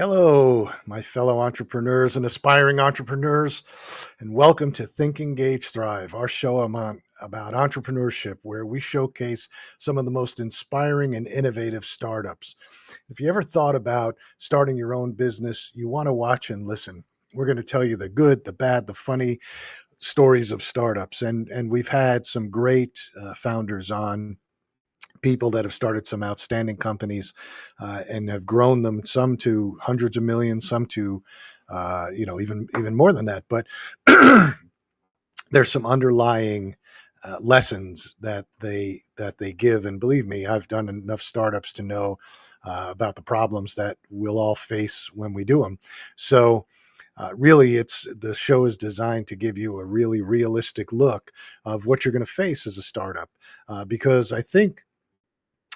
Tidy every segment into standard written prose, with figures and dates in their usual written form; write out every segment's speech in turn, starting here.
Hello, my fellow entrepreneurs and aspiring entrepreneurs, and welcome to Think, Engage, Thrive, our show about entrepreneurship, where we showcase some of the most inspiring and innovative startups. If you ever thought about starting your own business, you want to watch and listen. We're going to tell you the good, the bad, the funny stories of startups, and we've had some great founders on, people that have started some outstanding companies and have grown them, some to hundreds of millions, some to even more than that. But there's some underlying lessons that they give, and believe me, I've done enough startups to know about the problems that we'll all face when we do them. So really, it's the show is designed to give you a really realistic look of what you're going to face as a startup, because I think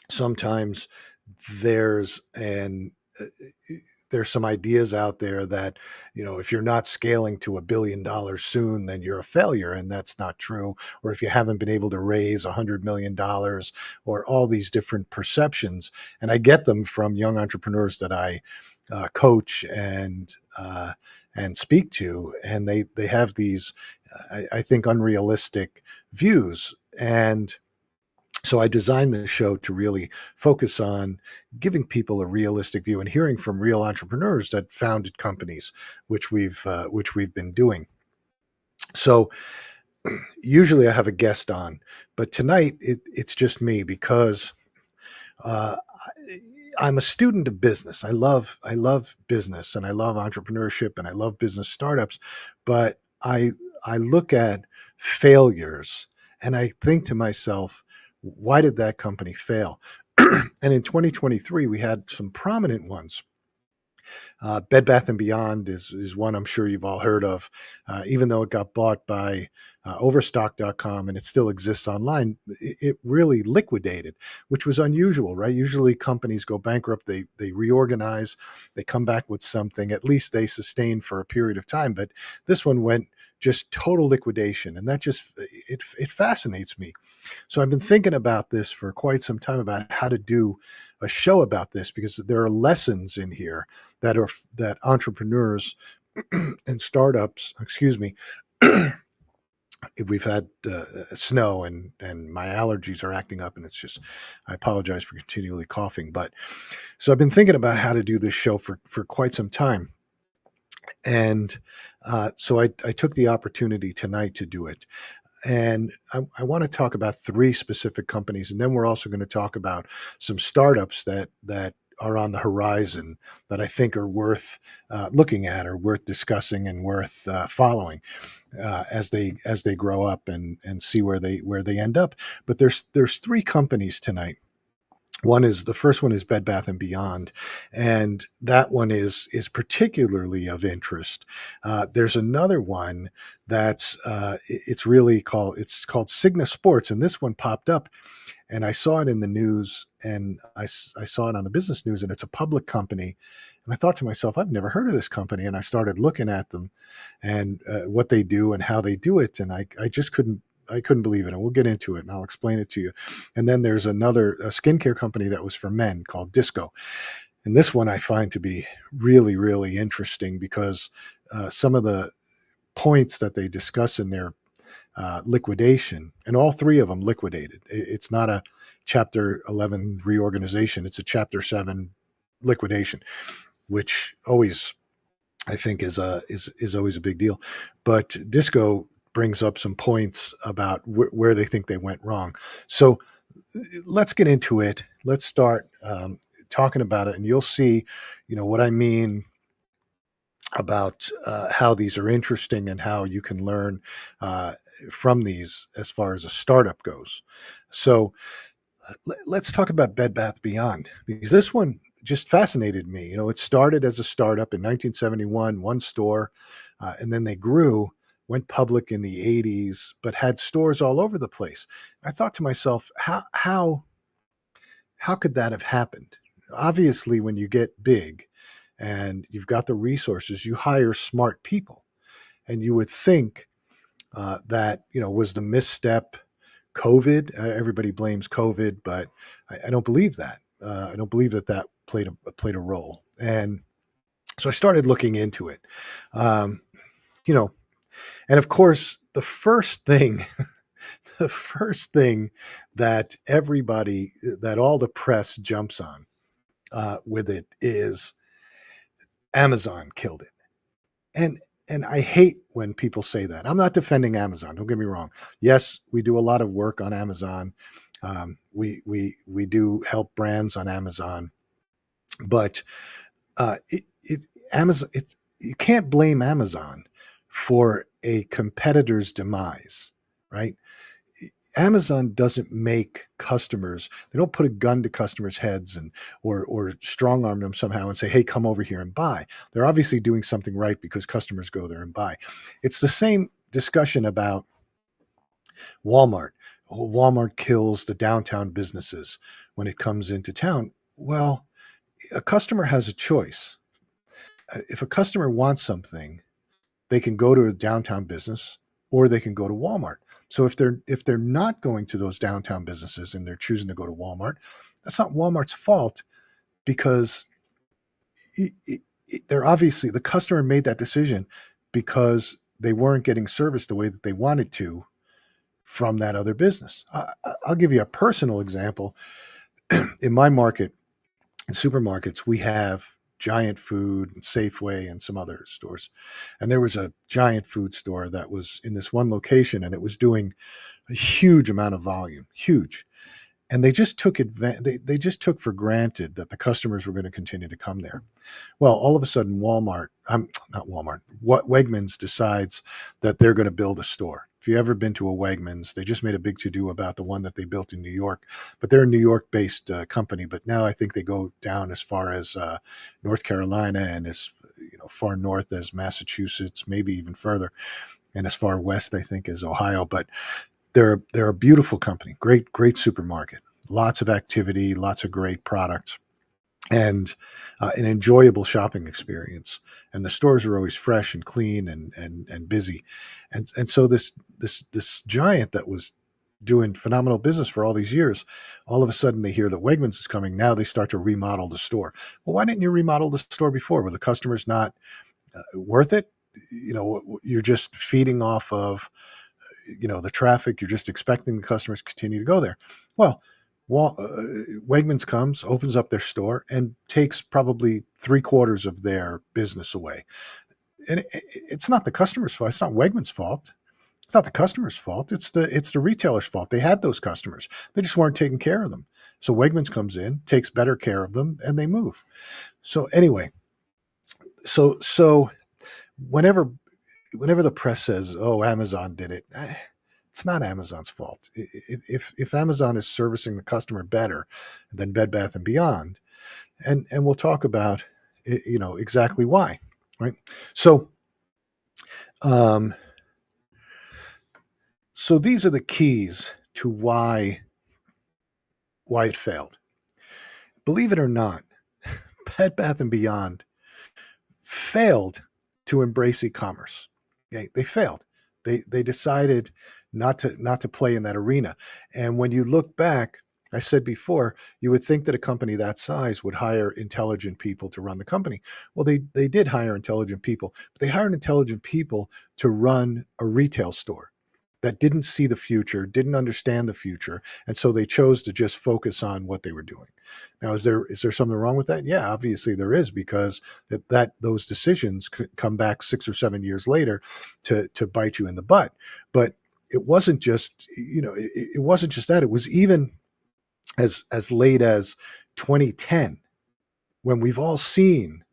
sometimes there's an uh, there's some ideas out there that, if you're not scaling to $1 billion soon, then you're a failure, and that's not true. Or if you haven't been able to raise $100 million, or all these different perceptions. And I get them from young entrepreneurs that I coach and speak to, and they have these I think unrealistic views. And so I designed the show to really focus on giving people a realistic view and hearing from real entrepreneurs that founded companies, which we've been doing. So usually I have a guest on, but tonight it's just me because uh, I'm a student of business. I love business, and I love entrepreneurship, and I love business startups, but I look at failures and I think to myself, why did that company fail? And in 2023, we had some prominent ones. Bed Bath and Beyond is one I'm sure you've all heard of, even though it got bought by Overstock.com and it still exists online. It really liquidated, which was unusual, right? Usually companies go bankrupt, they reorganize, they come back with something. At least they sustain for a period of time. But this one went just total liquidation, and that just it fascinates me. So I've been thinking about this for quite some time, about how to do a show about this, because there are lessons in here that entrepreneurs and startups, excuse me, we've had snow, and my allergies are acting up, and it's just, I apologize for continually coughing. But so I've been thinking about how to do this show for quite some time. And so I took the opportunity tonight to do it. And I want to talk about three specific companies, and then we're also going to talk about some startups that are on the horizon that I think are worth looking at, or worth discussing, and worth following as they grow up and see where they end up. But there's three companies tonight. The first one is Bed Bath and Beyond, and that one is particularly of interest. There's another one that's it's called Cigna Sports, and this one popped up, and I saw it in the news, and I saw it on the business news, and it's a public company. And I thought to myself, I've never heard of this company, and I started looking at them and what they do and how they do it, and I just couldn't believe it. And we'll get into it, and I'll explain it to you. And then there's a skincare company that was for men called Disco. And this one I find to be really, really interesting, because some of the points that they discuss in their liquidation, and all three of them liquidated. It's not a Chapter 11 reorganization; it's a Chapter 7 liquidation, which always, I think, is always a big deal. But Disco brings up some points about where they think they went wrong. So let's get into it. Let's start talking about it, and you'll see, what I mean about how these are interesting, and how you can learn uh, from these as far as a startup goes. So let's talk about Bed Bath Beyond, because this one just fascinated me. It started as a startup in 1971, one store, and then they grew, went public in the 80s, but had stores all over the place. I thought to myself, how could that have happened? Obviously, when you get big and you've got the resources, you hire smart people, and you would think that was the misstep COVID. Everybody blames COVID, but I don't believe that. I don't believe that played a role. And So I started looking into it. Um, you know, and of course, the first thing, the first thing that everybody, that all the press jumps on with it is Amazon killed it. And and I hate when people say that. I'm not defending Amazon. Don't get me wrong. Yes, we do a lot of work on Amazon. We do help brands on Amazon, but it Amazon it's you can't blame Amazon for a competitor's demise, right? Amazon doesn't make customers, they don't put a gun to customers' heads and or strong arm them somehow and say, hey, come over here and buy. They're obviously doing something right because customers go there and buy. It's the same discussion about Walmart. Oh, Walmart kills the downtown businesses when it comes into town. Well, a customer has a choice. If a customer wants something, they can go to a downtown business or they can go to Walmart. So if they're not going to those downtown businesses and they're choosing to go to Walmart, that's not Walmart's fault because they're obviously the customer made that decision because they weren't getting service the way that they wanted to from that other business. I'll give you a personal example. In my market, in supermarkets, we have Giant Food and Safeway and some other stores. And there was a Giant Food store that was in this one location and it was doing a huge amount of volume, huge. And they just took they just took for granted that the customers were going to continue to come there. Well, all of a sudden, Walmart, I'm not Walmart, what Wegmans decides that they're going to build a store. If you've ever been to a Wegmans, they just made a big to do about the one that they built in New York, but they're a New York based company. But now I think they go down as far as North Carolina and as far north as Massachusetts, maybe even further, and as far west I think as Ohio. But they're a beautiful company, great supermarket, lots of activity, lots of great products and an enjoyable shopping experience. And the stores are always fresh and clean and busy. And so this giant that was doing phenomenal business for all these years, all of a sudden they hear that Wegmans is coming. Now they start to remodel the store. Well, why didn't you remodel the store before? Were the customers not worth it? You're just feeding off of the traffic. You're just expecting the customers to continue to go there. Well, Wegmans comes, opens up their store, and takes probably 3/4 of their business away. And it's not the customer's fault. It's not Wegmans' fault. It's not the customer's fault. It's the retailer's fault. They had those customers. They just weren't taking care of them. So Wegmans comes in, takes better care of them, and they move. So anyway, so whenever whenever the press says, "Oh, Amazon did it," it's not Amazon's fault. If Amazon is servicing the customer better than Bed Bath and Beyond, and we'll talk about exactly why, right? So um, so these are the keys to why it failed. Believe it or not, Bed Bath and Beyond failed to embrace e-commerce. Okay? They failed. They decided not to play in that arena. And when you look back, I said before, you would think that a company that size would hire intelligent people to run the company. Well, they did hire intelligent people, but they hired intelligent people to run a retail store that didn't see the future, didn't understand the future, and so they chose to just focus on what they were doing. Now, is there something wrong with that? Yeah, obviously there is, because those decisions could come back 6 or 7 years later to bite you in the butt. But it wasn't just it wasn't just that. It was even as late as 2010, when we've all seen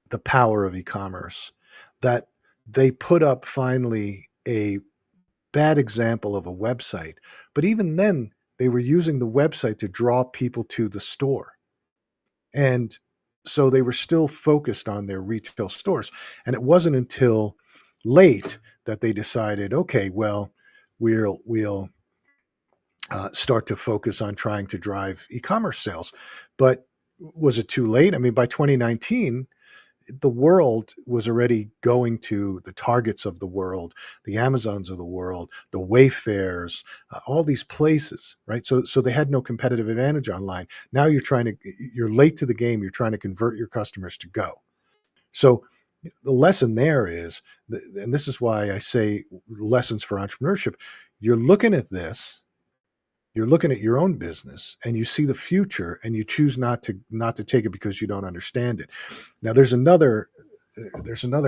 the power of e-commerce, that they put up finally a bad example of a website. But even then, they were using the website to draw people to the store. And so they were still focused on their retail stores. And it wasn't until late that they decided, okay, well, we'll start to focus on trying to drive e-commerce sales. But was it too late? I mean, by 2019, the world was already going to the Targets of the world, the Amazons of the world, the Wayfairs, all these places, right? So they had no competitive advantage online. Now you're late to the game. You're trying to convert your customers to go. So the lesson there is, and this is why I say lessons for entrepreneurship, you're looking at this, you're looking at your own business and you see the future and you choose not to take it because you don't understand it. Now there's another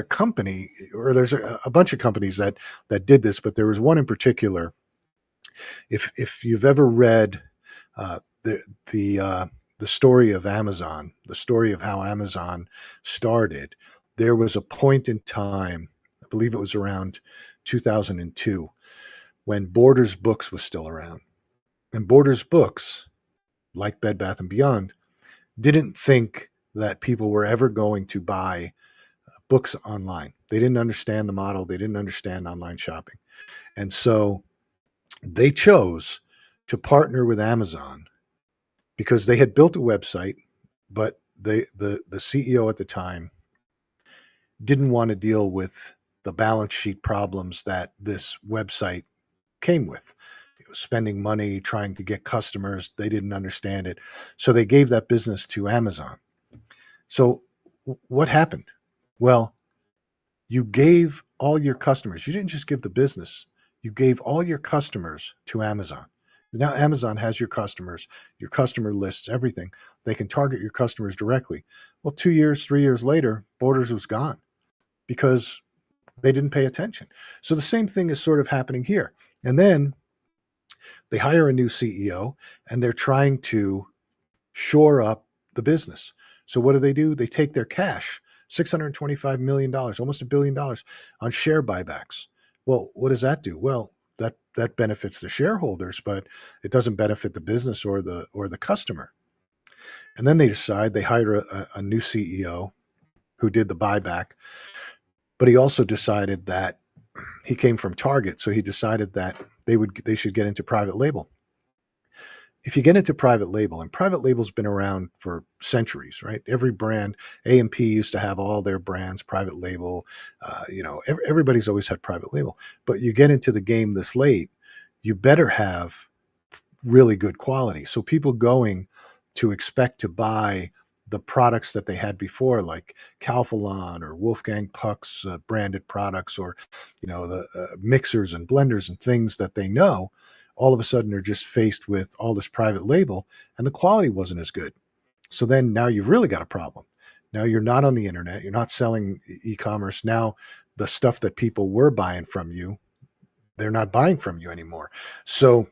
company, or there's a bunch of companies that did this, but there was one in particular. If you've ever read uh, the the uh, the story of Amazon, the story of how Amazon started, there was a point in time, I believe it was around 2002, when Borders Books was still around. And Borders Books, like Bed Bath and Beyond, didn't think that people were ever going to buy books online. They didn't understand the model. They didn't understand online shopping. And so they chose to partner with Amazon because they had built a website, but the CEO at the time didn't want to deal with the balance sheet problems that this website came with. It was spending money trying to get customers. They didn't understand it. So they gave that business to Amazon. So what happened? Well, you gave all your customers, you didn't just give the business, you gave all your customers to Amazon. Now Amazon has your customers, your customer lists, everything. They can target your customers directly. Well, 2 years, 3 years later, Borders was gone because they didn't pay attention. So the same thing is sort of happening here. And then they hire a new CEO and they're trying to shore up the business. So what do? They take their cash, $625 million, almost $1 billion on share buybacks. Well, what does that do? Well, that benefits the shareholders, but it doesn't benefit the business or the customer. And then they decide they hire a new CEO who did the buyback, but he also decided that he came from Target, so he decided that they should get into private label. If you get into private label, and private label's been around for centuries, right? Every brand, A&P used to have all their brands private label. Everybody's always had private label. But you get into the game this late, you better have really good quality. So people going to expect to buy the products that they had before, like Calphalon or Wolfgang Puck's branded products, or the mixers and blenders and things that they know, all of a sudden they're just faced with all this private label, and the quality wasn't as good. So then now you've really got a problem. Now you're not on the internet, you're not selling e-commerce. Now the stuff that people were buying from you, they're not buying from you anymore. So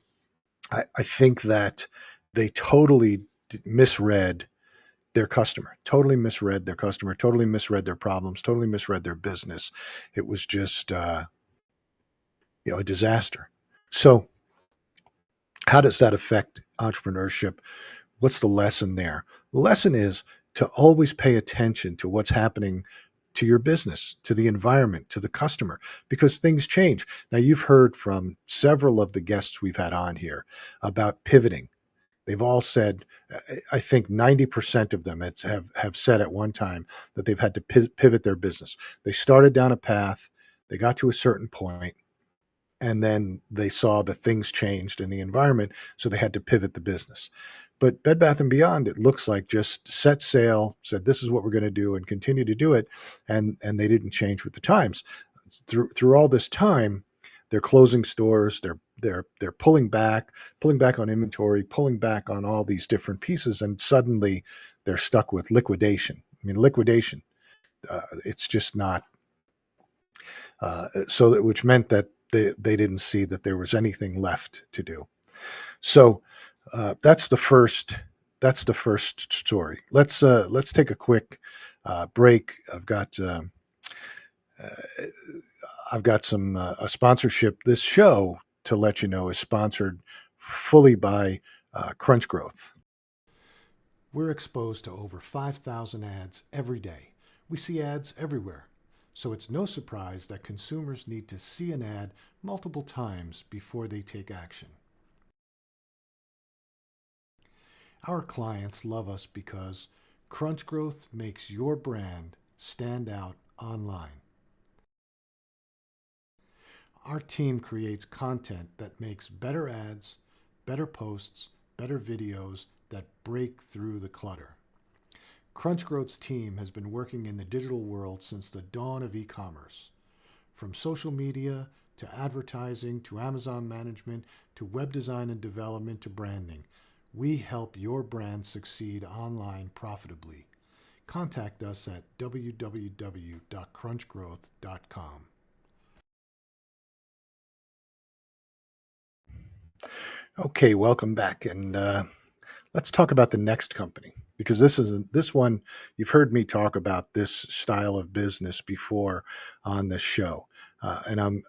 I think that they totally misread their customer, totally misread their problems, totally misread their business. It was just, a disaster. So how does that affect entrepreneurship? What's the lesson there? The lesson is to always pay attention to what's happening to your business, to the environment, to the customer, because things change. Now, you've heard from several of the guests we've had on here about pivoting. They've all said, I think 90% of them have said at one time that they've had to pivot their business. They started down a path, they got to a certain point, and then they saw that things changed in the environment, so they had to pivot the business. But Bed Bath and Beyond, it looks like, just set sail, said this is what we're going to do, and continue to do it, and they didn't change with the times. Through all this time, they're closing stores, they're pulling back on inventory, pulling back on all these different pieces, and suddenly they're stuck with liquidation. I mean, liquidation. It's just not which meant that they didn't see that there was anything left to do. So that's the first. That's the first story. Let's take a quick break. I've got some a sponsorship. This show, to let you know, is sponsored fully by Crunch Growth. We're exposed to over 5,000 ads every day. We see ads everywhere. So it's no surprise that consumers need to see an ad multiple times before they take action. Our clients love us because Crunch Growth makes your brand stand out online. Our team creates content that makes better ads, better posts, better videos that break through the clutter. CrunchGrowth's team has been working in the digital world since the dawn of e-commerce. From social media to advertising to Amazon management to web design and development to branding, we help your brand succeed online profitably. Contact us at www.crunchgrowth.com. Okay, welcome back, and let's talk about the next company, because this one you've heard me talk about this style of business before on this show, and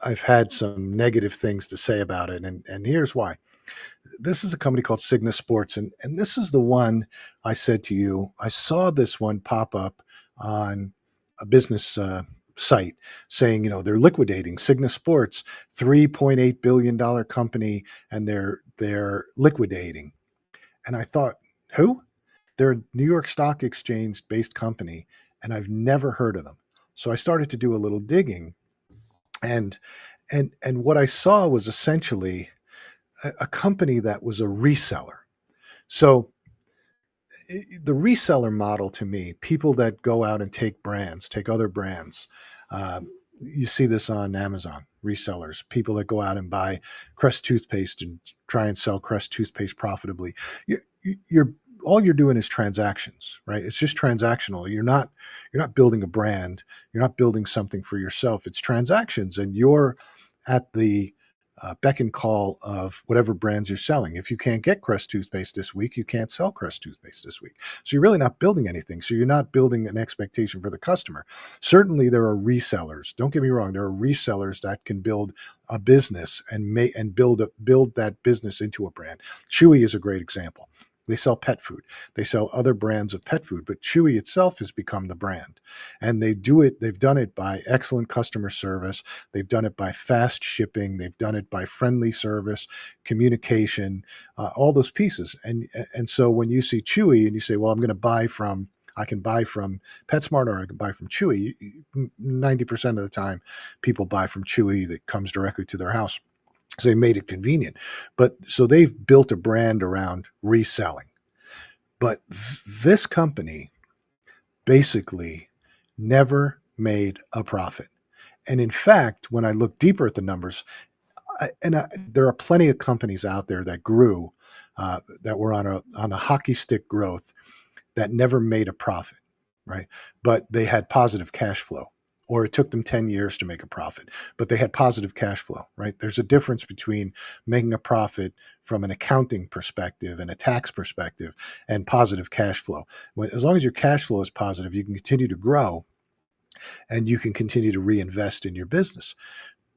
I've had some negative things to say about it, and here's why. This is a company called Cigna Sports, and this is the one I said to you. I saw this one pop up on a business site saying, they're liquidating Cigna Sports, $3.8 billion company, and they're liquidating. And I thought, who? They're a New York Stock Exchange based company, and I've never heard of them. So I started to do a little digging, and and what I saw was essentially a company that was a reseller. So the reseller model, to me, people that go out and take other brands. You see this on Amazon, resellers, people that go out and buy Crest toothpaste and try and sell Crest toothpaste profitably. You're all you're doing is transactions, right? It's just transactional. You're not building a brand. You're not building something for yourself. It's transactions, and you're at the beck and call of whatever brands you're selling. If you can't get Crest toothpaste this week, you can't sell Crest toothpaste this week. So you're really not building anything. So you're not building an expectation for the customer. Certainly, there are resellers. Don't get me wrong. There are resellers that can build a business and build that business into a brand. Chewy is a great example. They sell pet food. They sell other brands of pet food, but Chewy itself has become the brand. And they've done it by excellent customer service. They've done it by fast shipping. They've done it by friendly service, communication, all those pieces. And so when you see Chewy and you say, well, I can buy from PetSmart or I can buy from Chewy, 90% of the time people buy from Chewy that comes directly to their house. So they made it convenient. But so they've built a brand around reselling. But this company basically never made a profit. And in fact, when I look deeper at the numbers, there are plenty of companies out there that grew, that were on a hockey stick growth, that never made a profit, right? But they had positive cash flow, or it took them 10 years to make a profit, but they had positive cash flow, right? There's a difference between making a profit from an accounting perspective and a tax perspective and positive cash flow. As long as your cash flow is positive, you can continue to grow and you can continue to reinvest in your business.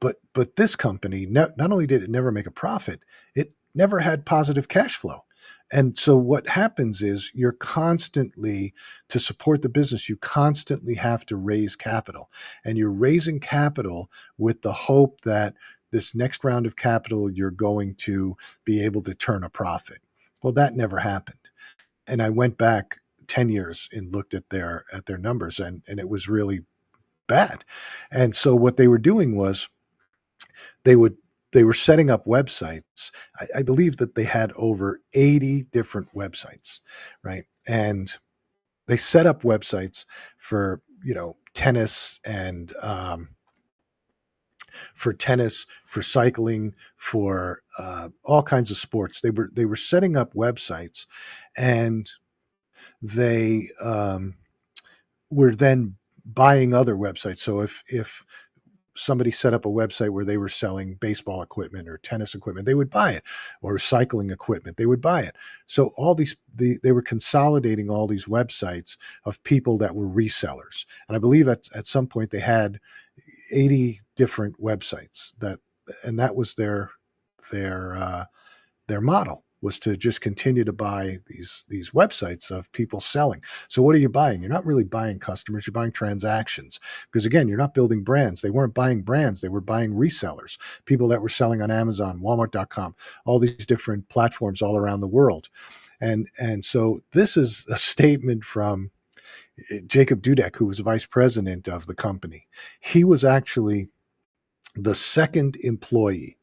But this company, not only did it never make a profit, it never had positive cash flow. And so what happens is you're constantly, to support the business, you constantly have to raise capital. And you're raising capital with the hope that this next round of capital, you're going to be able to turn a profit. Well, that never happened. And I went back 10 years and looked at their numbers, and it was really bad. And so what they were doing was they would they were setting up websites. I believe that they had over 80 different websites, right? And they set up websites for tennis and for cycling, for all kinds of sports. They were setting up websites, and they were then buying other websites. So if somebody set up a website where they were selling baseball equipment or tennis equipment, they would buy it, or cycling equipment, they would buy it. So they were consolidating all these websites of people that were resellers. And I believe at some point they had 80 different websites, and that was their their model, was to just continue to buy these websites of people selling. So what are you buying? You're not really buying customers, you're buying transactions. Because again, you're not building brands. They weren't buying brands, they were buying resellers, people that were selling on Amazon, Walmart.com, all these different platforms all around the world. And so this is a statement from Jacob Dudek, who was vice president of the company. He was actually the second employee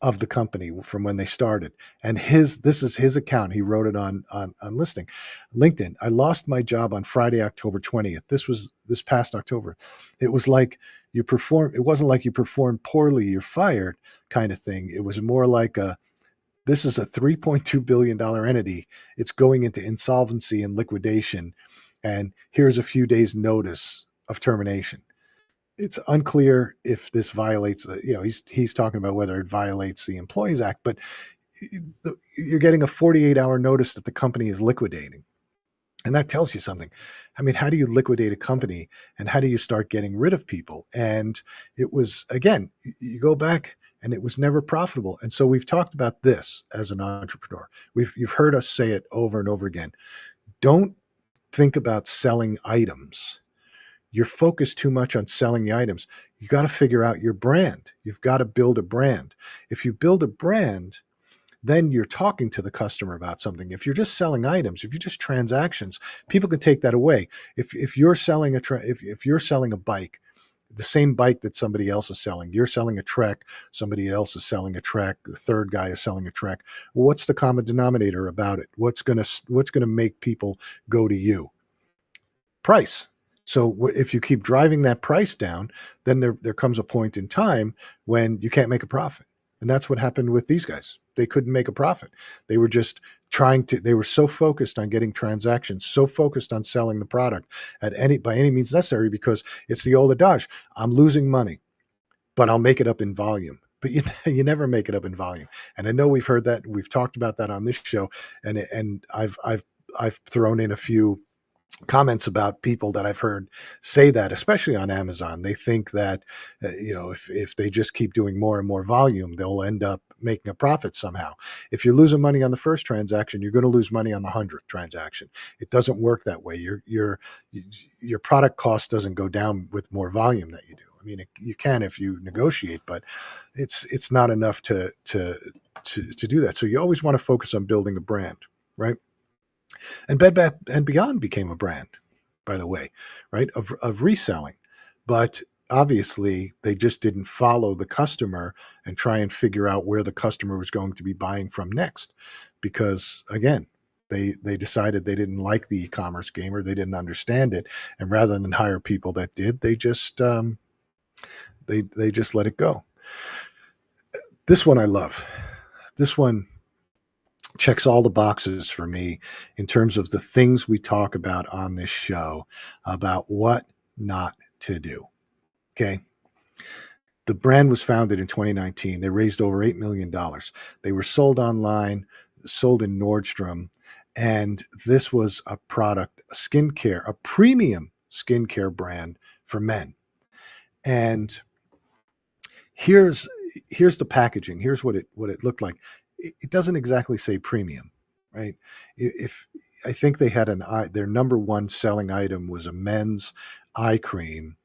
of the company from when they started. And this is his account. He wrote it on listing LinkedIn. I lost my job on Friday, October 20th. This was this past October. It was like it wasn't like you performed poorly, you're fired kind of thing. It was more like this is a $3.2 billion entity. It's going into insolvency and liquidation. And here's a few days notice of termination. It's unclear if this violates, he's talking about whether it violates the Employees Act, but you're getting a 48-hour notice that the company is liquidating. And that tells you something. I mean, how do you liquidate a company and how do you start getting rid of people? And it was, again, you go back and it was never profitable. And so we've talked about this as an entrepreneur. You've heard us say it over and over again. Don't think about selling items. You're focused too much on selling the items. You got to figure out your brand. You've got to build a brand. If you build a brand, then you're talking to the customer about something. If you're just selling items, if you're just transactions, people can take that away. If you're selling if you're selling a bike, the same bike that somebody else is selling, you're selling a Trek, somebody else is selling a Trek, the third guy is selling a Trek. Well, what's the common denominator about it? What's gonna make people go to you? Price. So if you keep driving that price down, then there comes a point in time when you can't make a profit. And that's what happened with these guys. They couldn't make a profit. They were just they were so focused on getting transactions, so focused on selling the product by any means necessary, because it's the old adage, I'm losing money, but I'll make it up in volume. But you never make it up in volume. And I know we've heard that, we've talked about that on this show, and I've thrown in a few comments about people that I've heard say that, especially on Amazon. They think that, if they just keep doing more and more volume, they'll end up making a profit somehow. If you're losing money on the first transaction, you're going to lose money on the 100th transaction. It doesn't work that way. Your product cost doesn't go down with more volume that you do. I mean, you can if you negotiate, but it's not enough to do that. So you always want to focus on building a brand, right? And Bed Bath and Beyond became a brand, by the way, right, of reselling. But obviously, they just didn't follow the customer and try and figure out where the customer was going to be buying from next. Because, again, they decided they didn't like the e-commerce game, or they didn't understand it. And rather than hire people that did, they just let it go. This one I love. This one checks all the boxes for me in terms of the things we talk about on this show about what not to do. Okay. The brand was founded in 2019. They raised over $8 million. They were sold online, sold in Nordstrom. And this was a product, skincare, a premium skincare brand for men. And here's the packaging. Here's what it looked like. It doesn't exactly say premium, right? If I think they had their number one selling item was a men's eye cream,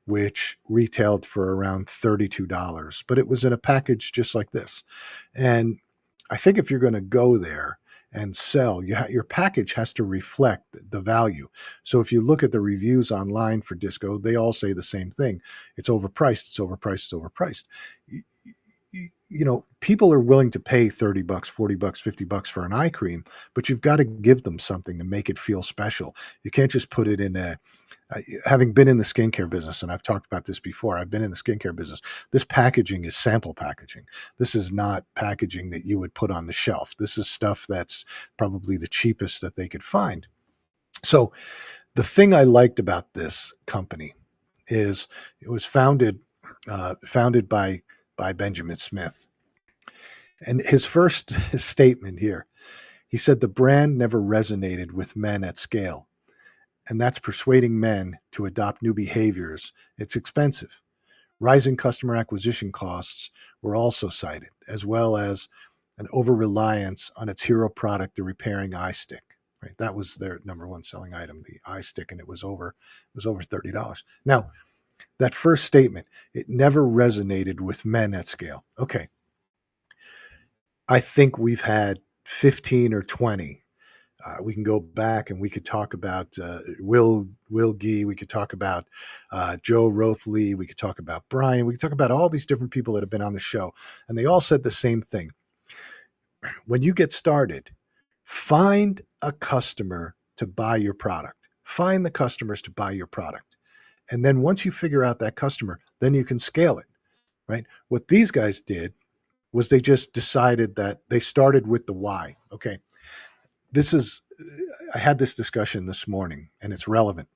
which retailed for around $32, but it was in a package just like this. And I think if you're going to go there and sell, your package has to reflect the value. So if you look at the reviews online for Disco, they all say the same thing. It's overpriced, it's overpriced, it's overpriced. People are willing to pay $30, $40, $50 for an eye cream, but you've got to give them something to make it feel special. You can't just put it in having been in the skincare business, and I've talked about this before, I've been in the skincare business. This packaging is sample packaging. This is not packaging that you would put on the shelf. This is stuff that's probably the cheapest that they could find. So the thing I liked about this company is it was founded by Benjamin Smith. And his first statement here, he said, the brand never resonated with men at scale. And that's persuading men to adopt new behaviors. It's expensive. Rising customer acquisition costs were also cited, as well as an over-reliance on its hero product, the repairing eye stick. Right? That was their number one selling item, the eye stick, and it was over $30. Now, that first statement, it never resonated with men at scale. Okay. I think we've had 15 or 20 We can go back and we could talk about Will Gee. We could talk about Joe Rothley. We could talk about Brian. We could talk about all these different people that have been on the show, and they all said the same thing. When you get started, find a customer to buy your product. Find the customers to buy your product. And then once you figure out that customer, then you can scale it, right? What these guys did was they just decided that they started with the why. Okay. I had this discussion this morning and it's relevant.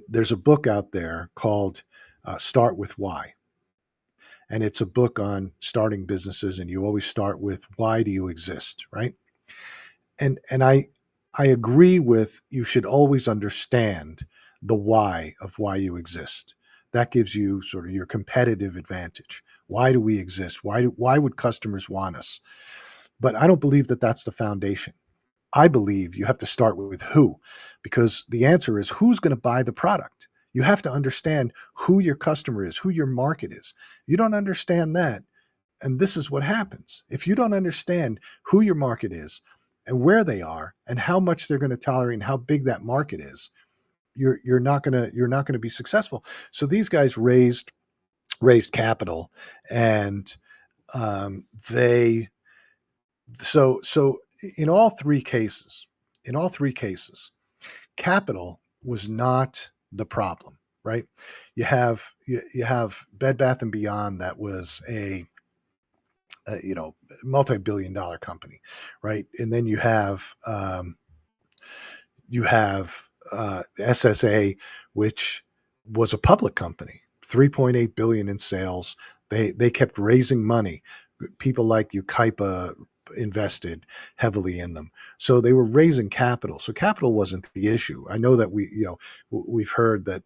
There's a book out there called Start With Why. And it's a book on starting businesses. And you always start with why do you exist, right? And I agree with you should always understand the why of why you exist. That gives you sort of your competitive advantage. Why do we exist? Why would customers want us? But I don't believe that that's the foundation. I believe you have to start with who, because the answer is who's going to buy the product. You have to understand who your customer is, who your market is. You don't understand that, and this is what happens. If you don't understand who your market is and where they are and how much they're going to tolerate and how big that market is, you're not going to be successful. So these guys raised capital, and they so in all three cases, capital was not the problem, right? You have Bed Bath and Beyond, that was a multi-billion-dollar company, right? And then you have SSA, which was a public company, 3.8 billion in sales. They kept raising money. People like Ukaipa invested heavily in them, so they were raising capital. So capital wasn't the issue. I know that we've heard that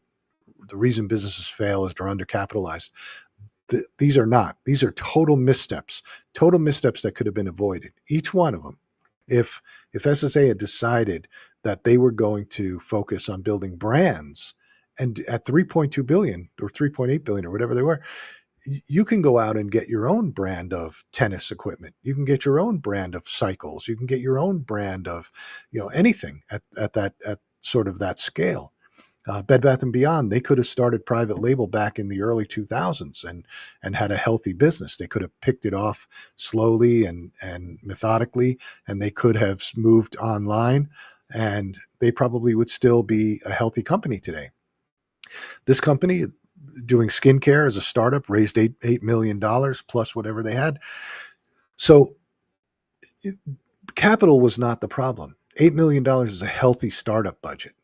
the reason businesses fail is they're undercapitalized. These are not. These are total missteps that could have been avoided. Each one of them. If SSA had decided that they were going to focus on building brands, and at 3.2 billion or 3.8 billion or whatever they were, you can go out and get your own brand of tennis equipment. You can get your own brand of cycles. You can get your own brand of, anything at sort of that scale. Bed Bath and Beyond, they could have started private label back in the early 2000s and had a healthy business. They could have picked it off slowly and methodically, and they could have moved online, and they probably would still be a healthy company today. This company, doing skincare as a startup, raised $8 million plus whatever they had. So capital was not the problem. $8 million is a healthy startup budget,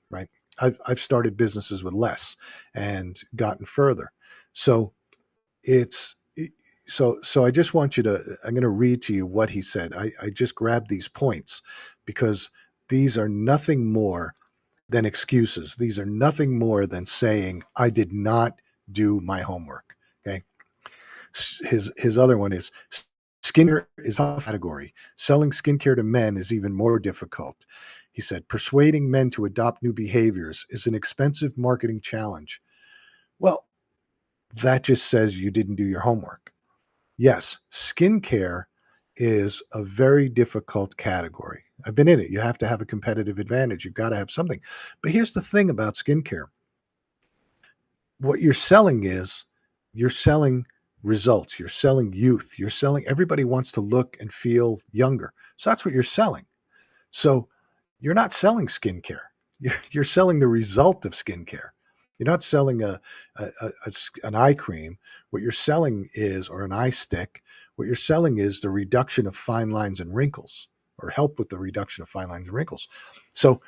right? I've started businesses with less and gotten further. So I just want you to, I'm going to read to you what he said. I just grabbed these points because these are nothing more than excuses. These are nothing more than saying, I did not do my homework. Okay. His other one is, skincare is a category. Selling skincare to men is even more difficult. He said, persuading men to adopt new behaviors is an expensive marketing challenge. Well, that just says you didn't do your homework. Yes, skincare is a very difficult category. I've been in it. You have to have a competitive advantage. You've got to have something. But here's the thing about skincare. What you're selling is you're selling results. You're selling youth. Everybody wants to look and feel younger. So that's what you're selling. So you're not selling skincare. You're selling the result of skincare. You're not selling an eye cream. What you're selling is, or an eye stick, what you're selling is the reduction of fine lines and wrinkles, or help with the reduction of fine lines and wrinkles. So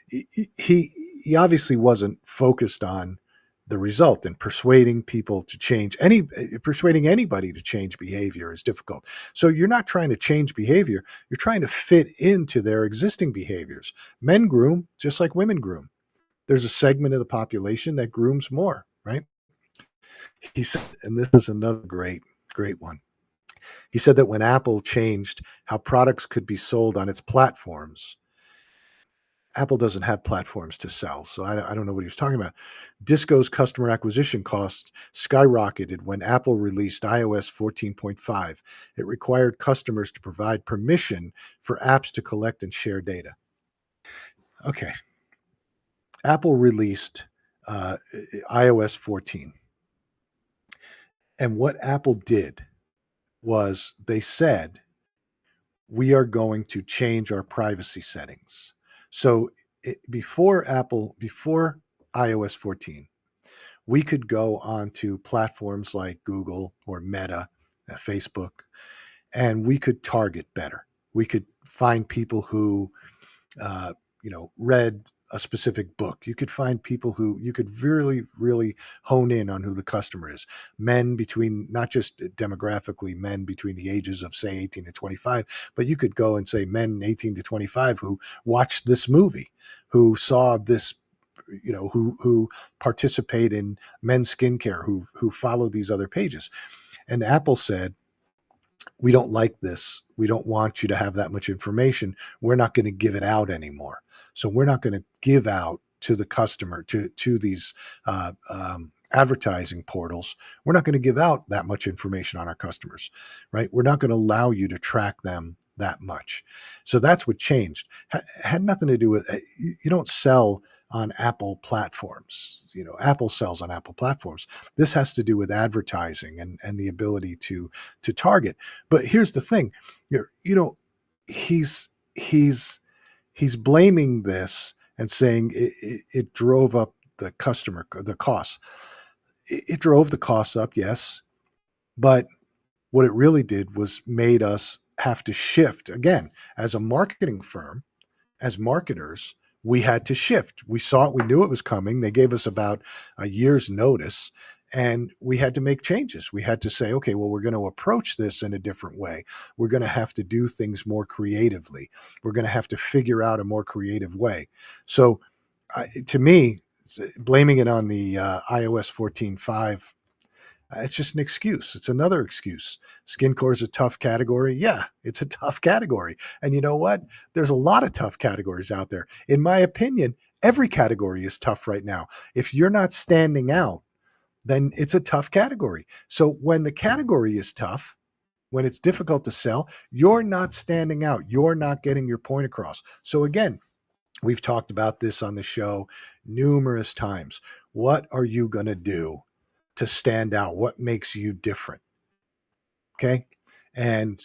he obviously wasn't focused on the result, and persuading anybody to change behavior is difficult. So you're not trying to change behavior. You're trying to fit into their existing behaviors. Men groom just like women groom. There's a segment of the population that grooms more, right? He said, and this is another great one. He said that when Apple changed how products could be sold on its platforms, Apple doesn't have platforms to sell, so I don't know what he was talking about. Disco's customer acquisition costs skyrocketed when Apple released iOS 14.5. It required customers to provide permission for apps to collect and share data. Okay, Apple released iOS 14, and what Apple did was they said, we are going to change our privacy settings. So before iOS 14, we could go onto platforms like Google or Meta, Facebook, and we could target better. We could find people who, uh, read a specific book. You could find people who you could really, really hone in on who the customer is. Men between, not just demographically, men between the ages of, say, 18 to 25, but you could go and say men 18 to 25 who watched this movie, who saw this, who participate in men's skincare, who follow these other pages. And Apple said, we don't like this. We don't want you to have that much information. We're not going to give it out anymore. So we're not going to give out to the customer, to these advertising portals. We're not going to give out that much information on our customers, right? We're not going to allow you to track them that much. So that's what changed. Had nothing to do with, you don't sell on Apple platforms. Apple sells on Apple platforms. This has to do with advertising and the ability to target. But here's the thing, he's he's blaming this and saying it drove up the costs. It drove the costs up, yes, but what it really did was made us have to shift again as a marketing firm, as marketers. We had to shift. We saw it. We knew it was coming. They gave us about a year's notice, and we had to make changes. We had to say, okay, well, we're going to approach this in a different way. We're going to have to do things more creatively. We're going to have to figure out a more creative way. So, to me, blaming it on the iOS 14.5, it's just an excuse. It's another excuse. Skincare is a tough category. Yeah, it's a tough category. And you know what? There's a lot of tough categories out there. In my opinion, every category is tough right now. If you're not standing out, then it's a tough category. So when the category is tough, when it's difficult to sell, you're not standing out. You're not getting your point across. So again, we've talked about this on the show numerous times. What are you going to do to stand out? What makes you different? Okay. And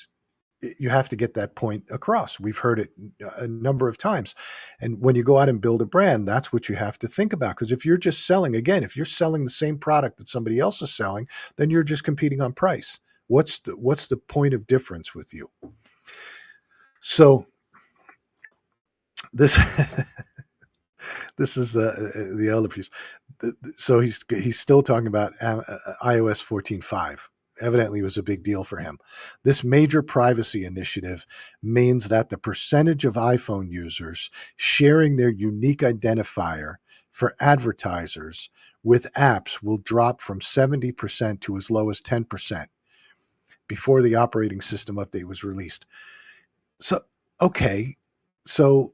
you have to get that point across. We've heard it a number of times. And when you go out and build a brand, that's what you have to think about. Because if you're just selling, again, if you're selling the same product that somebody else is selling, then you're just competing on price. What's the point of difference with you? So this this is the other piece. So he's still talking about iOS 14.5. Evidently was a big deal for him. This major privacy initiative means that the percentage of iPhone users sharing their unique identifier for advertisers with apps will drop from 70% to as low as 10% before the operating system update was released. So, okay, so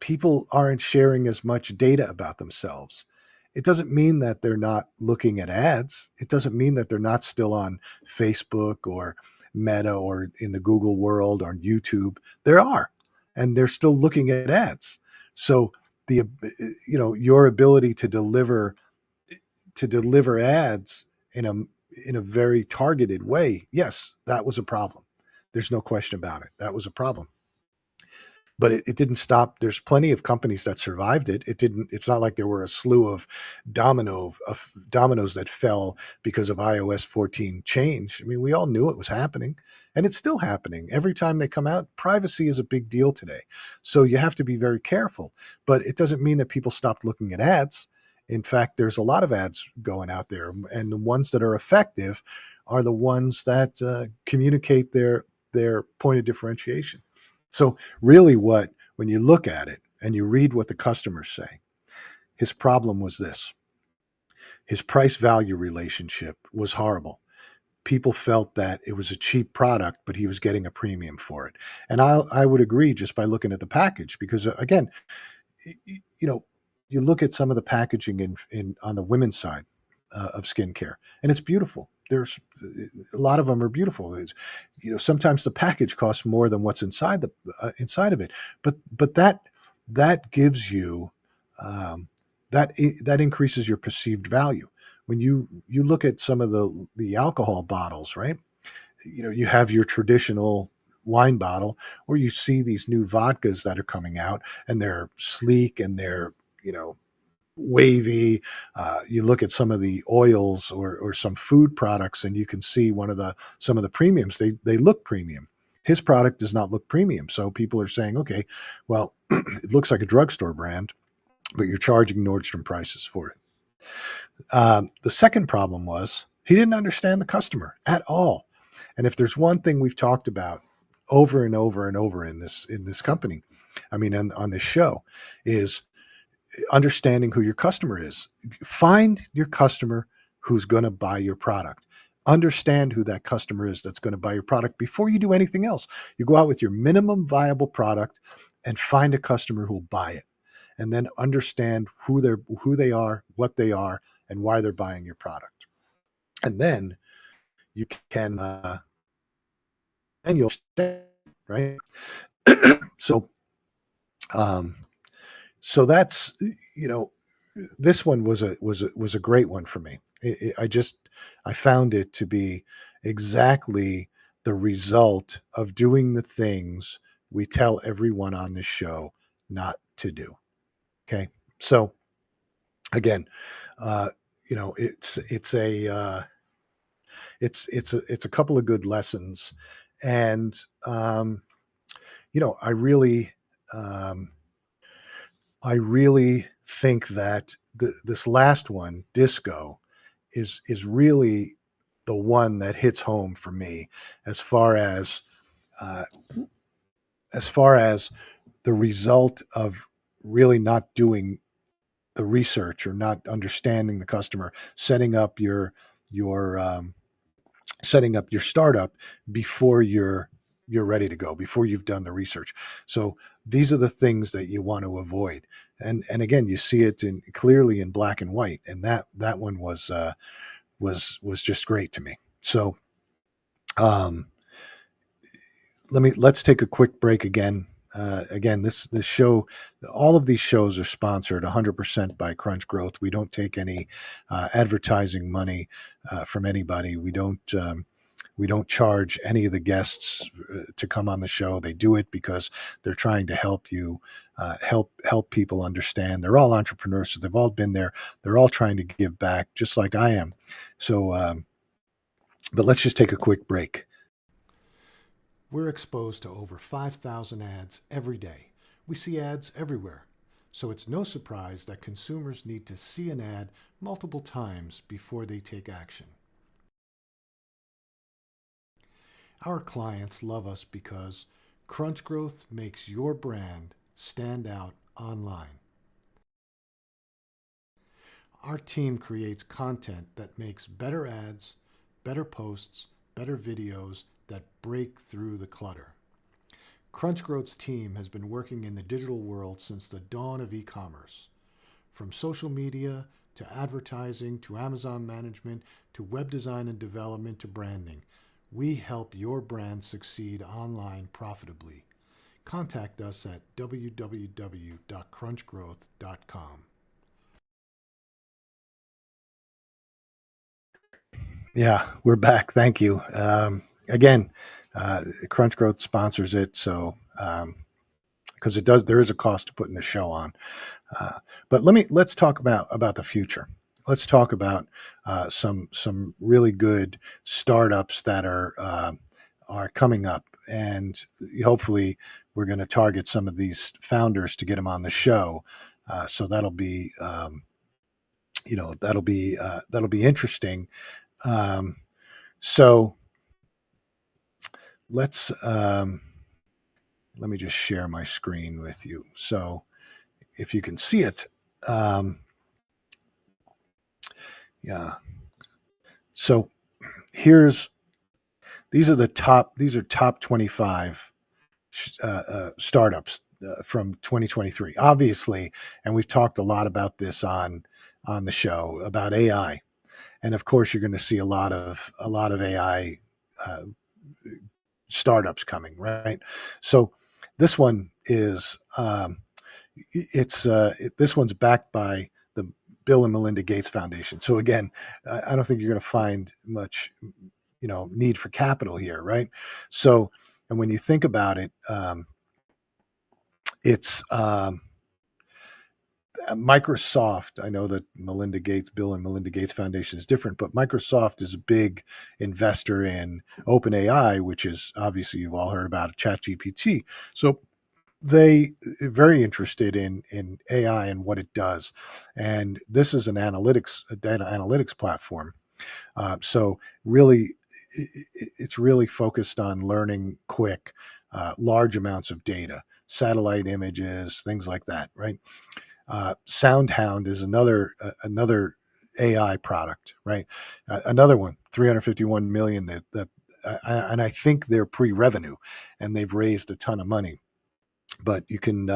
people aren't sharing as much data about themselves. It doesn't mean that they're not looking at ads. It doesn't mean that they're not still on Facebook or Meta or in the Google world or on YouTube. There are, and they're still looking at ads. So your ability to deliver ads in a very targeted way, yes, that was a problem. There's no question about it. That was a problem. But it didn't stop. There's plenty of companies that survived it. It's not like there were a slew of dominoes that fell because of iOS 14 change. I mean, we all knew it was happening, and it's still happening. Every time they come out, privacy is a big deal today. So you have to be very careful. But it doesn't mean that people stopped looking at ads. In fact, there's a lot of ads going out there, and the ones that are effective are the ones that communicate their point of differentiation. So really when you look at it and you read what the customers say, his problem was this. His price value relationship was horrible. people felt that it was a cheap product, but he was getting a premium for it. And I would agree just by looking at the package, because again, you know, you look at some of the packaging in on the women's side of skincare, and it's beautiful. There's a lot of them are beautiful. It's, sometimes the package costs more than what's inside the inside of it, but that gives you that increases your perceived value. When you look at some of the alcohol bottles, right? You have your traditional wine bottle, or you see these new vodkas that are coming out, and they're sleek and they're wavy. You look at some of the oils or some food products, and you can see some of the premiums. They look premium. His product does not look premium, so people are saying, okay, well, it looks like a drugstore brand, but you're charging Nordstrom prices for it. The second problem was he didn't understand the customer at all. And if there's one thing we've talked about over and over and over in this company, I mean, on this show, is understanding who your customer is. Find your customer who's going to buy your product. Understand who that customer is that's going to buy your product before you do anything else. You go out with your minimum viable product and find a customer who will buy it, and then understand who they are, what they are, and why they're buying your product. And then you can and you'll stay, right? so um so that's this one was a great one for me. I found it to be exactly the result of doing the things we tell everyone on this show not to do. Okay, so again, uh, it's a couple of good lessons, and I really um, think that this last one, disco, is really the one that hits home for me, as far as uh, as far as the result of really not doing the research or not understanding the customer, your setting up your startup before you're ready to go, before you've done the research. So these are the things that you want to avoid. And again, you see it in clearly in black and white. And that one was just great to me. So um, let's take a quick break again. Again, this show, all of these shows are sponsored 100% by Crunch Growth. We don't take any advertising money from anybody. We don't charge any of the guests to come on the show. They do it because they're trying to help you, help people understand. They're all entrepreneurs, so they've all been there. They're all trying to give back, just like I am. So, but let's just take a quick break. We're exposed to over 5,000 ads every day. We see ads everywhere. So it's no surprise that consumers need to see an ad multiple times before they take action. Our clients love us because Crunch Growth makes your brand stand out online. Our team creates content that makes better ads, better posts, better videos that break through the clutter. Crunch Growth's team has been working in the digital world since the dawn of e-commerce. From social media to advertising to Amazon management to web design and development to branding, we help your brand succeed online profitably. Contact us at www.crunchgrowth.com. Yeah, we're back. Thank you. Again, Crunch Growth sponsors it, so because there is a cost to putting the show on. But let's talk about the future. Let's talk about some really good startups that are coming up, and hopefully we're going to target some of these founders to get them on the show. So that'll be interesting. Um, so let's let me just share my screen with you. So if you can see it, um, yeah. So here's these are top 25 startups from 2023. Obviously, and we've talked a lot about this on the show about AI, and of course, you're going to see a lot of AI uh, startups coming, right? So this one is this one's backed by the Bill and Melinda Gates Foundation. So again, I don't think you're going to find much, need for capital here, right? So, and when you think about it, it's Microsoft. I know that Bill and Melinda Gates Foundation is different, but Microsoft is a big investor in OpenAI, which is obviously you've all heard about ChatGPT. So they very interested in AI and what it does, and this is a data analytics platform. So really, it's really focused on learning quick, large amounts of data, satellite images, things like that, right? SoundHound is another AI product, right? Another one, 351 million and I think they're pre-revenue, and they've raised a ton of money. But you can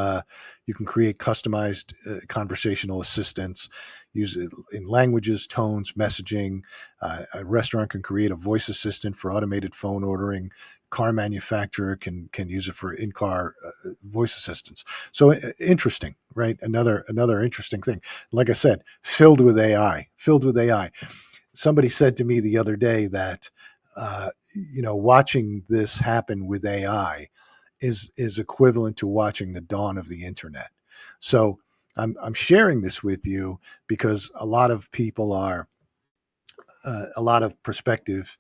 create customized conversational assistants, use it in languages, tones, messaging. A restaurant can create a voice assistant for automated phone ordering. Car manufacturer can use it for in-car voice assistants. So interesting, right? Another interesting thing. Like I said, filled with AI. Filled with AI. Somebody said to me the other day that watching this happen with AI is equivalent to watching the dawn of the internet. So I'm sharing this with you because a lot of prospective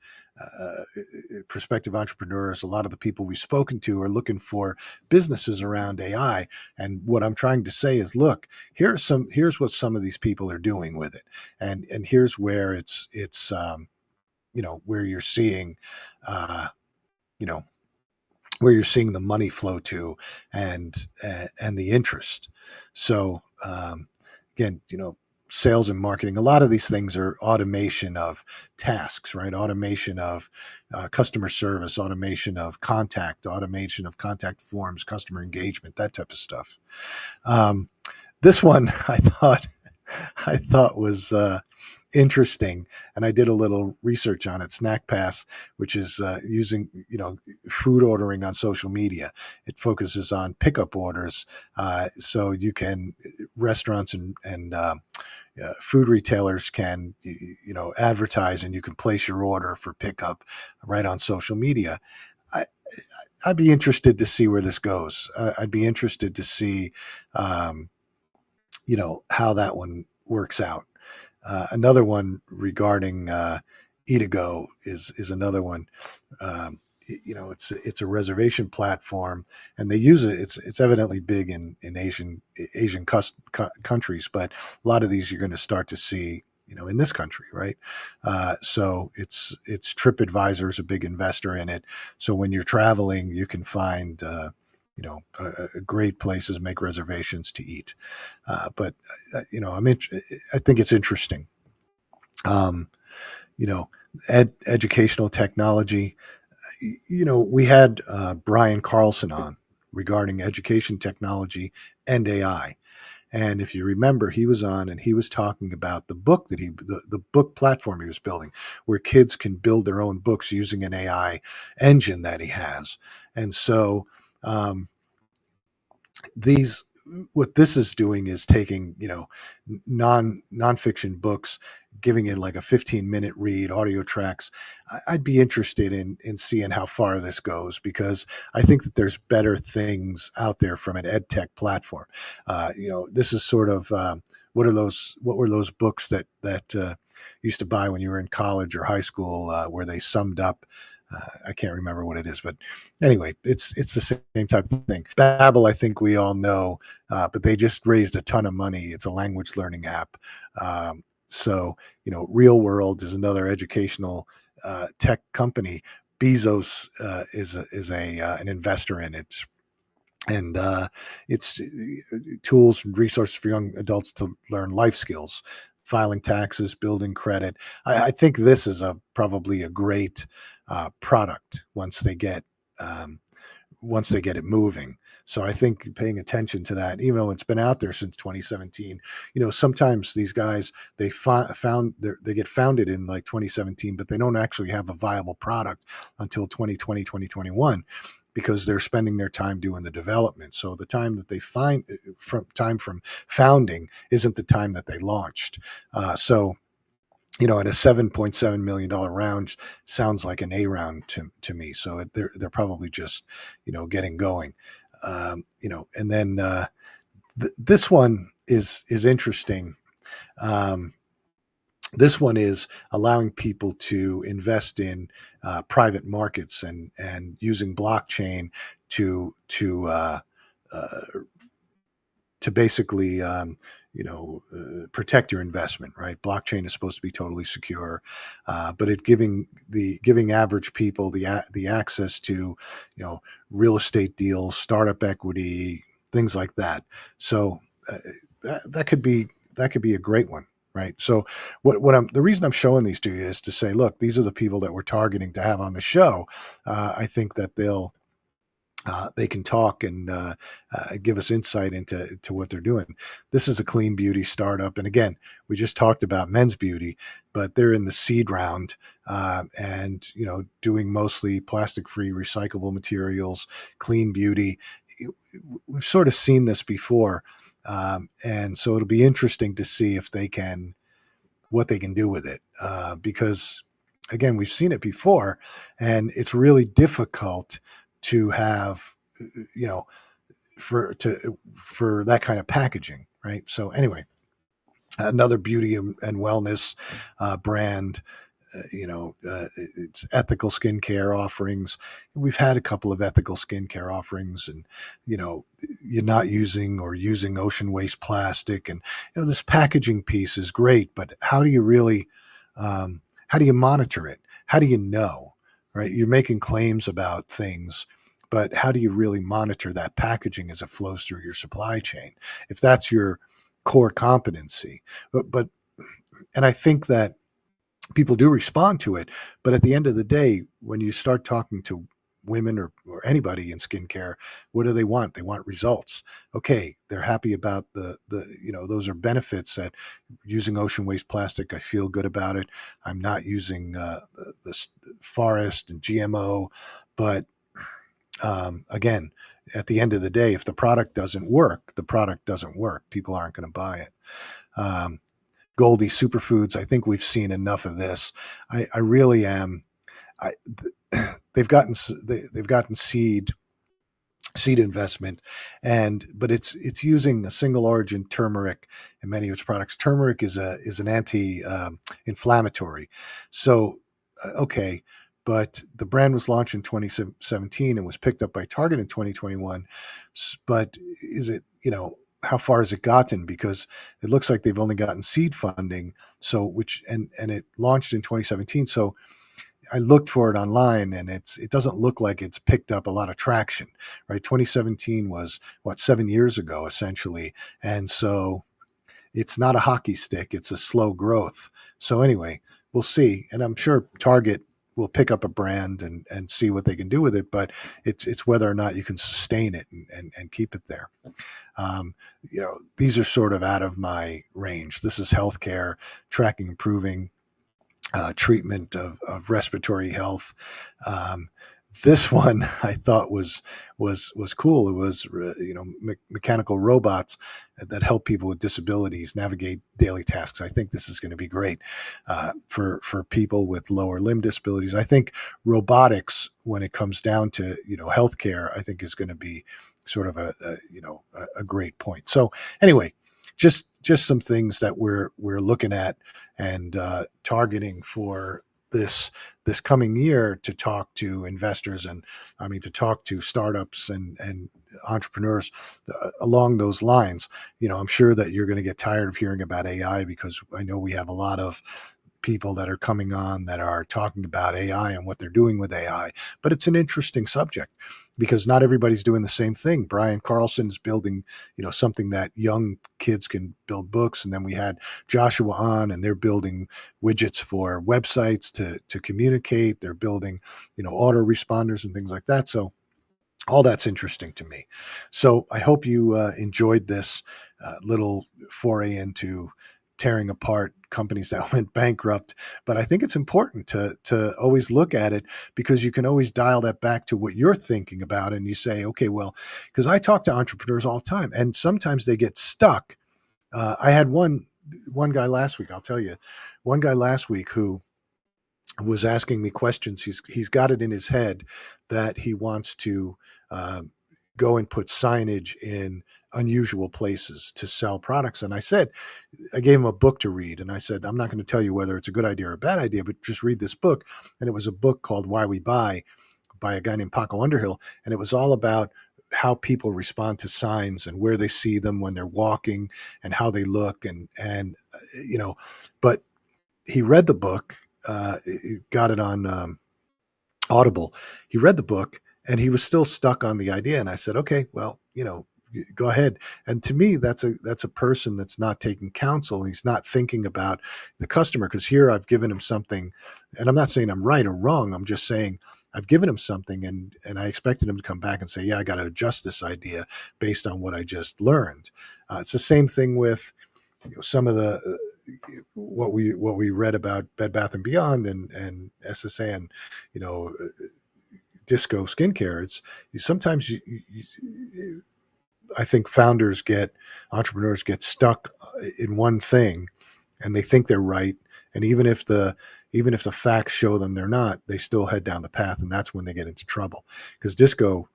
entrepreneurs, a lot of the people we've spoken to are looking for businesses around AI. And what I'm trying to say is, look, here's what some of these people are doing with it, and here's where where you're seeing, uh, you know where you're seeing the money flow to, and the interest. So again, sales and marketing. A lot of these things are automation of tasks, right? Automation of customer service, automation of contact forms, customer engagement, that type of stuff. Um, this one I thought was interesting, and I did a little research on it. Snack Pass, which is using food ordering on social media. It focuses on pickup orders, so you can restaurants and food retailers can advertise, and you can place your order for pickup right on social media. I, I'd be interested to see where this goes. I'd be interested to see, um, how that one works out. Another one regarding Eatigo is another one. It's a reservation platform, and they use it. It's evidently big in Asian countries, but a lot of these you're going to start to see, in this country, right? So it's TripAdvisor is a big investor in it. So when you're traveling, you can find great places, make reservations to eat. But I think it's interesting. Um, you know, educational technology. We had Brian Carlson on regarding education technology and AI. And if you remember, he was on and he was talking about the book platform he was building, where kids can build their own books using an AI engine that he has. And so um, these what this is doing is taking nonfiction books, giving it like a 15-minute read, audio tracks. I'd be interested in seeing how far this goes, because I think that there's better things out there from an ed tech platform. This is sort of what were those books that used to buy when you were in college or high school, where they summed up, I can't remember what it is, but anyway, it's the same type of thing. Babbel, I think we all know, but they just raised a ton of money. It's a language learning app. So Real World is another educational tech company. Bezos is an investor in it, and it's tools and resources for young adults to learn life skills. filing taxes, building credit. I think this is probably a great product um, once they get it moving. So I think paying attention to that, even though it's been out there since 2017, sometimes these guys they get founded in like 2017, but they don't actually have a viable product until 2020, 2021, because they're spending their time doing the development. So the time that they find from founding isn't the time that they launched. So at a $7.7 million round sounds like an A round to me. So they're probably just getting going. And then this one is interesting. Um, this one is allowing people to invest in private markets and using blockchain to uh, to basically protect your investment. Right, blockchain is supposed to be totally secure, but it giving average people the access to real estate deals, startup equity, things like that. So that could be a great one. Right. So the reason I'm showing these to you is to say, look, these are the people that we're targeting to have on the show. I think that they can talk and give us insight into what they're doing. This is a clean beauty startup, and again, we just talked about men's beauty, but they're in the seed round, and doing mostly plastic-free, recyclable materials, clean beauty. We've sort of seen this before, and so it'll be interesting to see if what they can do with it, because again, we've seen it before, and it's really difficult to have you know for that kind of packaging, right? So anyway, another beauty and wellness brand. It's ethical skincare offerings. We've had a couple of ethical skincare offerings, and you're not using or using ocean waste plastic, and this packaging piece is great, but how do you monitor it? How do you know? Right, you're making claims about things, but how do you really monitor that packaging as it flows through your supply chain, if that's your core competency? But and I think that people do respond to it. But at the end of the day, when you start talking to women or anybody in skincare, what do they want? They want results. Okay, they're happy about those are benefits that using ocean waste plastic. I feel good about it. I'm not using the forest and GMO. But again, at the end of the day, if the product doesn't work, the product doesn't work. People aren't going to buy it. Um, Goldie Superfoods. I think we've seen enough of this. I really am. I, they've gotten seed investment, but it's using a single origin turmeric in many of its products. Turmeric is an anti inflammatory. So okay, but the brand was launched in 2017 and was picked up by Target in 2021. But is it how far has it gotten? Because it looks like they've only gotten seed funding. So and it launched in 2017. So I looked for it online, and it doesn't look like it's picked up a lot of traction, right? 2017 was 7 years ago, essentially. And so it's not a hockey stick. It's a slow growth. So anyway, we'll see. And I'm sure Target will pick up a brand and see what they can do with it, but it's whether or not you can sustain it and keep it there. These are sort of out of my range. This is healthcare, tracking, improving treatment of respiratory health. This one I thought was cool. It was mechanical robots that help people with disabilities navigate daily tasks. I think this is going to be great for people with lower limb disabilities. I think robotics, when it comes down to healthcare, I think is going to be sort of a great point. So anyway, just some things that we're looking at and targeting for this coming year, to talk to investors and to talk to startups and entrepreneurs along those lines. I'm sure that you're going to get tired of hearing about AI, because I know we have a lot of people that are coming on that are talking about AI and what they're doing with AI. But it's an interesting subject because not everybody's doing the same thing. Brian Carlson's building, something that young kids can build books. And then we had Joshua on, and they're building widgets for websites to communicate. They're building, autoresponders and things like that. So all that's interesting to me. So I hope you enjoyed this little foray into tearing apart companies that went bankrupt. But I think it's important to always look at it, because you can always dial that back to what you're thinking about, and you say, okay, well, because I talk to entrepreneurs all the time, and sometimes they get stuck. I had one guy last week. I'll tell you, one guy last week who was asking me questions. He's got it in his head that he wants to uh, go and put signage in unusual places to sell products. And I gave him a book to read, and I said, I'm not going to tell you whether it's a good idea or a bad idea, but just read this book. And it was a book called Why We Buy by a guy named Paco Underhill, and it was all about how people respond to signs and where they see them when they're walking and how they look and but he read the book, got it on Audible. He read the book and he was still stuck on the idea. And I said, okay, well, go ahead. And to me, that's a person that's not taking counsel. He's not thinking about the customer, because here I've given him something, and I'm not saying I'm right or wrong. I'm just saying I've given him something, and I expected him to come back and say, yeah, I got to adjust this idea based on what I just learned. It's the same thing with some of the what we read about Bed Bath and Beyond and SSA and Disco skincare. It's sometimes I think entrepreneurs get stuck in one thing, and they think they're right. And even if the facts show them they're not, they still head down the path, and that's when they get into trouble. Because Disco,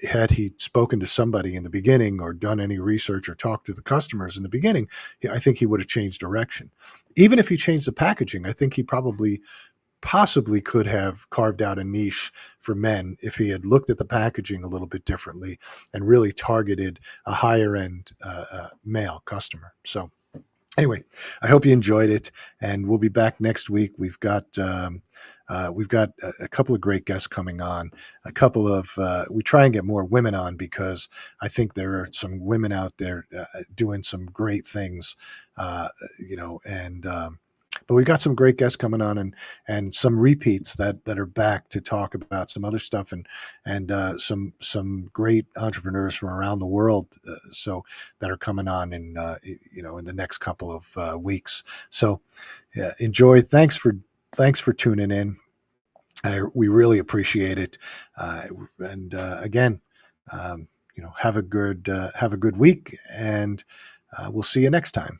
had he spoken to somebody in the beginning or done any research or talked to the customers in the beginning, I think he would have changed direction. Even if he changed the packaging, I think he possibly could have carved out a niche for men if he had looked at the packaging a little bit differently and really targeted a higher end male customer. So anyway, I hope you enjoyed it, and we'll be back next week. We've got a couple of great guests coming on. We try and get more women on, because I think there are some women out there doing some great things, and but we've got some great guests coming on, and some repeats that are back to talk about some other stuff, and some great entrepreneurs from around the world, so that are coming on in the next couple of weeks. So enjoy. Thanks for tuning in. We really appreciate it, and again, have a good week, and we'll see you next time.